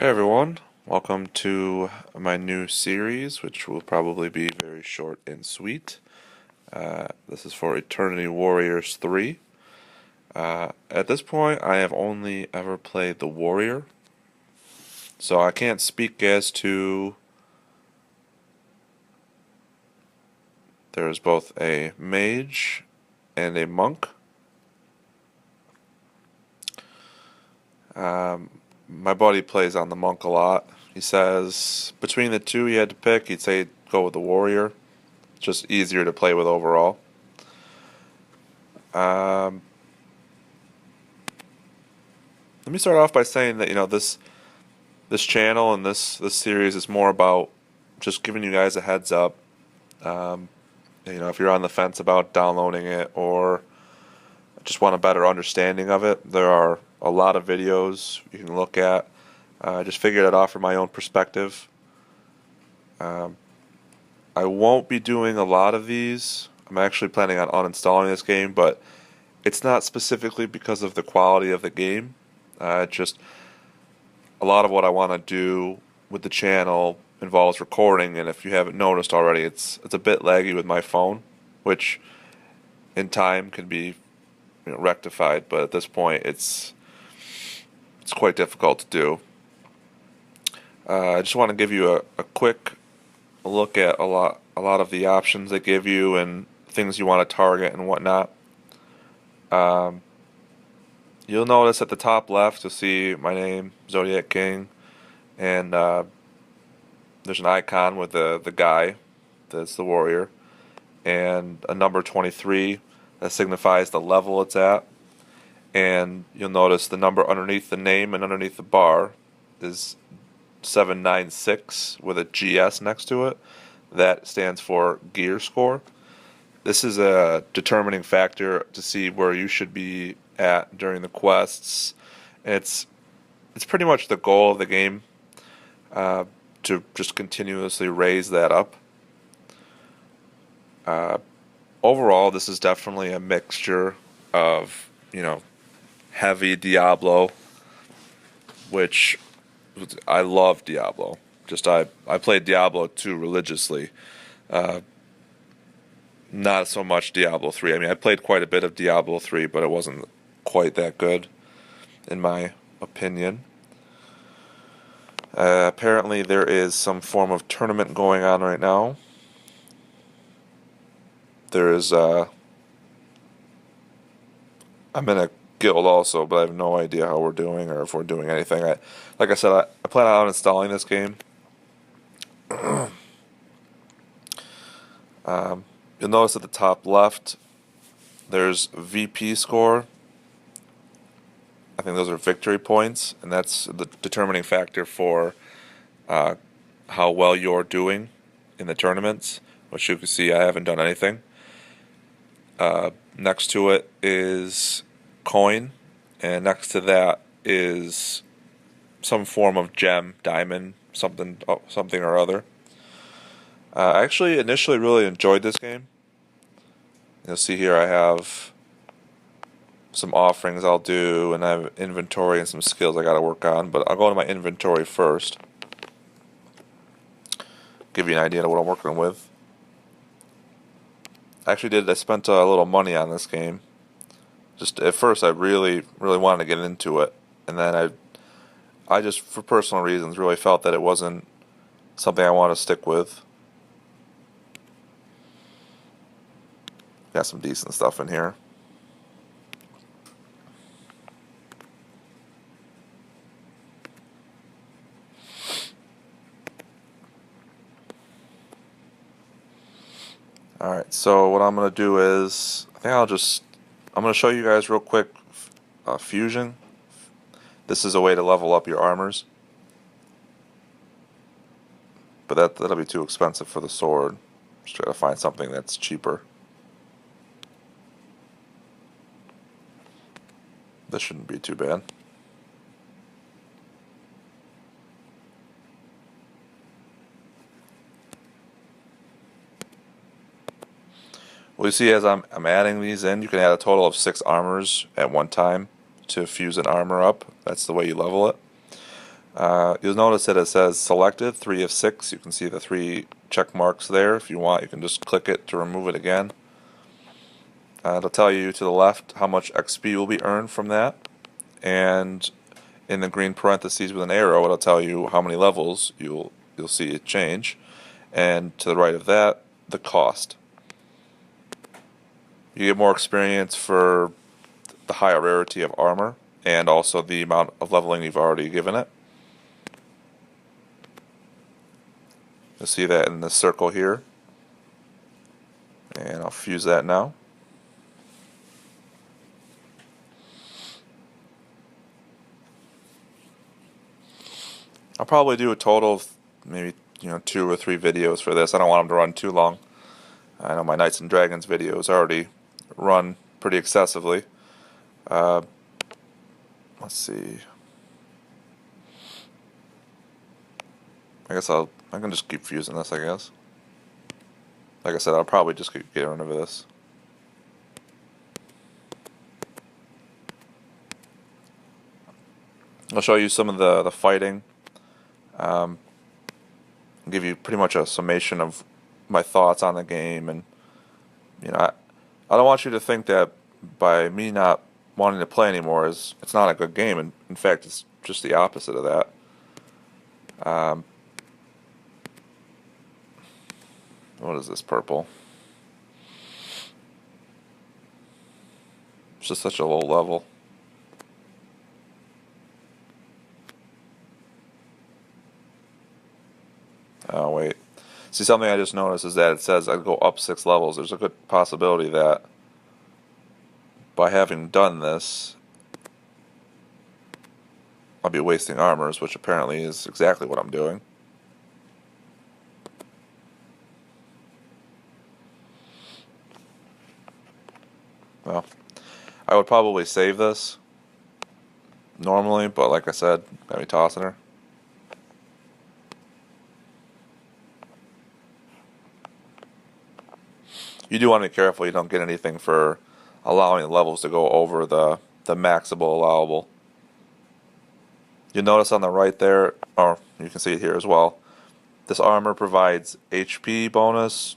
Hey everyone, welcome to my new series, which will probably be very short and sweet. This is for Eternity Warriors 3. At this point, I have only ever played the Warrior, so I can't speak as to. There's both a mage and a monk. My buddy plays on the monk a lot. He says between the two he had to pick, he'd say go with the Warrior. It's just easier to play with overall. Um, Let me start off by saying that this channel and this series is more about just giving you guys a heads up. Um, if you're on the fence about downloading it or just want a better understanding of it, there are a lot of videos you can look at. I just figured I'd offer my own perspective. Um, I won't be doing a lot of these. I'm actually planning on uninstalling this game, but it's not specifically because of the quality of the game. Just a lot of what I want to do with the channel involves recording, and if you haven't noticed already, it's a bit laggy with my phone, which in time can be rectified, but at this point it's quite difficult to do. I just want to give you a quick look at a lot of the options they give you and things you want to target and whatnot. Um, You'll notice at the top left, you'll see my name, Zodiac King, and there's an icon with the guy that's the warrior, and a number 23 that signifies the level it's at. And you'll notice the number underneath the name and underneath the bar is 796 with a GS next to it. That stands for gear score. This is a determining factor to see where you should be at during the quests. It's pretty much the goal of the game, to just continuously raise that up. Uh, Overall, this is definitely a mixture of heavy Diablo, which I love Diablo. Just I played Diablo 2 religiously. Uh, Not so much Diablo 3. I mean, I played quite a bit of Diablo 3, but it wasn't quite that good, in my opinion. Apparently, there is some form of tournament going on right now. There is, I'm in a guild also, but I have no idea how we're doing or if we're doing anything. Like I said, I plan on installing this game. You'll notice at the top left, there's VP score. I think those are victory points, and that's the determining factor for uh, how well you're doing in the tournaments, which you can see I haven't done anything. Next to it is coin, and next to that is some form of gem, diamond, something or other. I actually initially really enjoyed this game. You'll see here I have some offerings I'll do, and I have inventory and some skills I gotta work on, but I'll go into my inventory first. Give you an idea of what I'm working with. I spent a little money on this game. Just at first I really, really wanted to get into it, and then I just, for personal reasons, really felt that it wasn't something I want to stick with. Got some decent stuff in here. Alright, so what I'm going to do is, I'm going to show you guys real quick fusion. This is a way to level up your armors. But that'll be too expensive for the sword. Just try to find something that's cheaper. This shouldn't be too bad. Well, you see, as I'm adding these in, you can add a total of 6 armors at one time to fuse an armor up. That's the way you level it. You'll notice that it says selected 3 of 6. You can see the 3 check marks there. If you want, you can just click it to remove it again. It'll tell you to the left how much XP will be earned from that, and in the green parentheses with an arrow, it'll tell you how many levels you'll see it change, and to the right of that, the cost. You get more experience for the higher rarity of armor, and also the amount of leveling you've already given it. You'll see that in this circle here, and I'll fuse that now. I'll probably do a total of maybe 2 or 3 videos for this. I don't want them to run too long. I know my Knights and Dragons videos already run pretty excessively. Let's see. I guess I can just keep fusing this, I guess. Like I said, I'll probably just keep getting rid of this. I'll show you some of the fighting. Give you pretty much a summation of my thoughts on the game, and I don't want you to think that by me not wanting to play anymore it's not a good game. And in fact, it's just the opposite of that. What is this purple? It's just such a low level. Oh wait. See, something I just noticed is that it says I go up 6 levels. There's a good possibility that by having done this, I'll be wasting armors, which apparently is exactly what I'm doing. Well, I would probably save this normally, but like I said, gotta be tossing her. You do want to be careful you don't get anything for allowing the levels to go over the maxable allowable. You'll notice on the right there, or you can see it here as well, this armor provides HP bonus,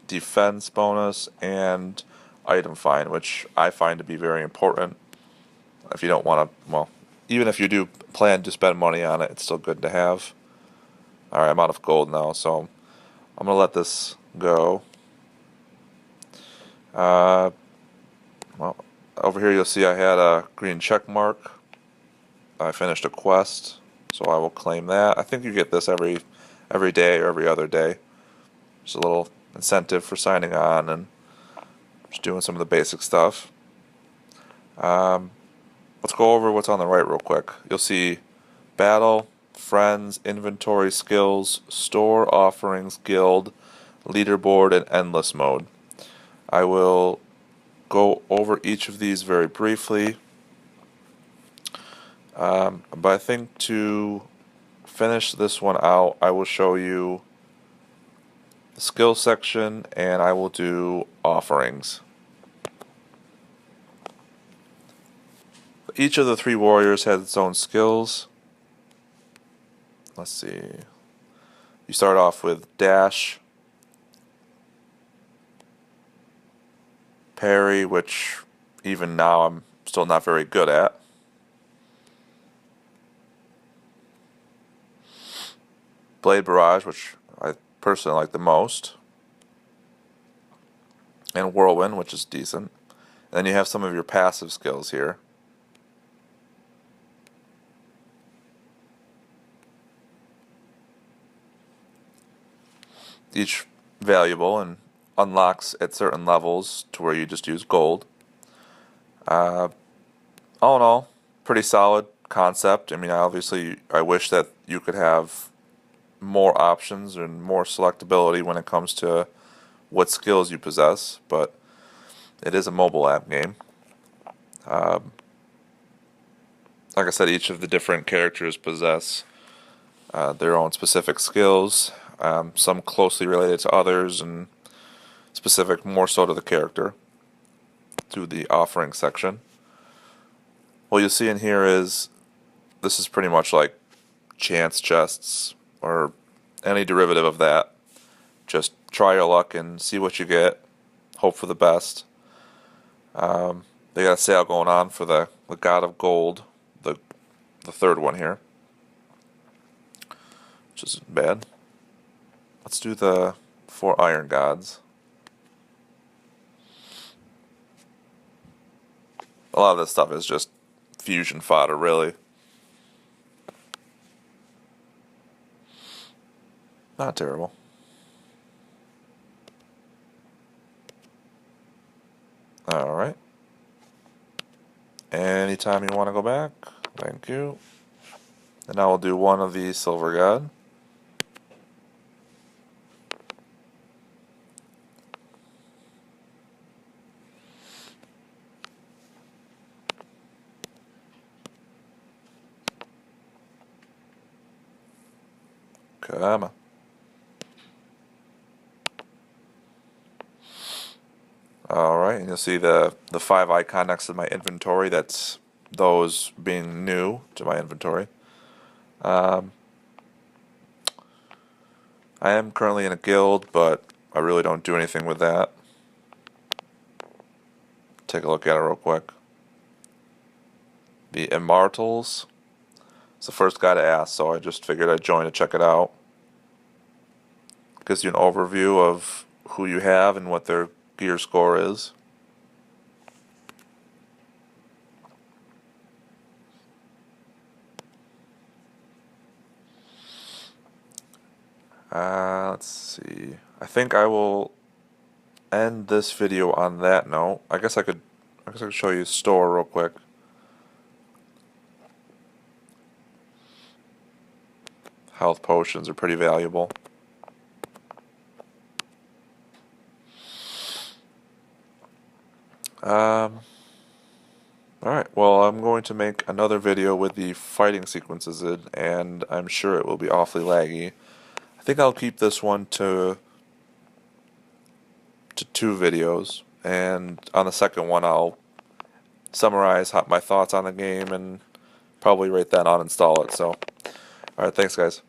defense bonus, and item find, which I find to be very important. If you don't want to, well, even if you do plan to spend money on it, it's still good to have. Alright, I'm out of gold now, so I'm going to let this go. Well, over here you'll see I had a green check mark. I finished a quest, so I will claim that. I think you get this every day or every other day. Just a little incentive for signing on and just doing some of the basic stuff. Let's go over what's on the right real quick. You'll see battle, friends, inventory, skills, store, offerings, guild, leaderboard, and endless mode. I will go over each of these very briefly. But I think to finish this one out, I will show you the skill section, and I will do offerings. Each of the 3 warriors has its own skills. Let's see. You start off with dash, parry, which even now I'm still not very good at. Blade barrage, which I personally like the most. And whirlwind, which is decent. And then you have some of your passive skills here. Each valuable and unlocks at certain levels to where you just use gold. All in all, pretty solid concept. I mean, obviously, I wish that you could have more options and more selectability when it comes to what skills you possess, but it is a mobile app game. Like I said, each of the different characters possess their own specific skills, some closely related to others, and specific more so to the character, to the offering section. What you'll see in here is this is pretty much like chance chests or any derivative of that. Just try your luck and see what you get. Hope for the best. They got a sale going on for the God of Gold, the third one here, which isn't bad. Let's do the 4 Iron Gods. A lot of this stuff is just fusion fodder, really. Not terrible. Alright. Anytime you want to go back, thank you. And now we'll do one of the Silver God. Come on. Alright, and you'll see the 5 icon next to my inventory. That's those being new to my inventory. I am currently in a guild, but I really don't do anything with that. Take a look at it real quick. The Immortals. It's the first guy to ask, so I just figured I'd join to check it out. Gives you an overview of who you have and what their gear score is. Let's see. I think I will end this video on that note. I guess I could show you the store real quick. Health potions are pretty valuable. Alright, well, I'm going to make another video with the fighting sequences in, and I'm sure it will be awfully laggy. I think I'll keep this one to 2 videos, and on the second one I'll summarize my thoughts on the game and probably right then uninstall it. So, alright, thanks guys.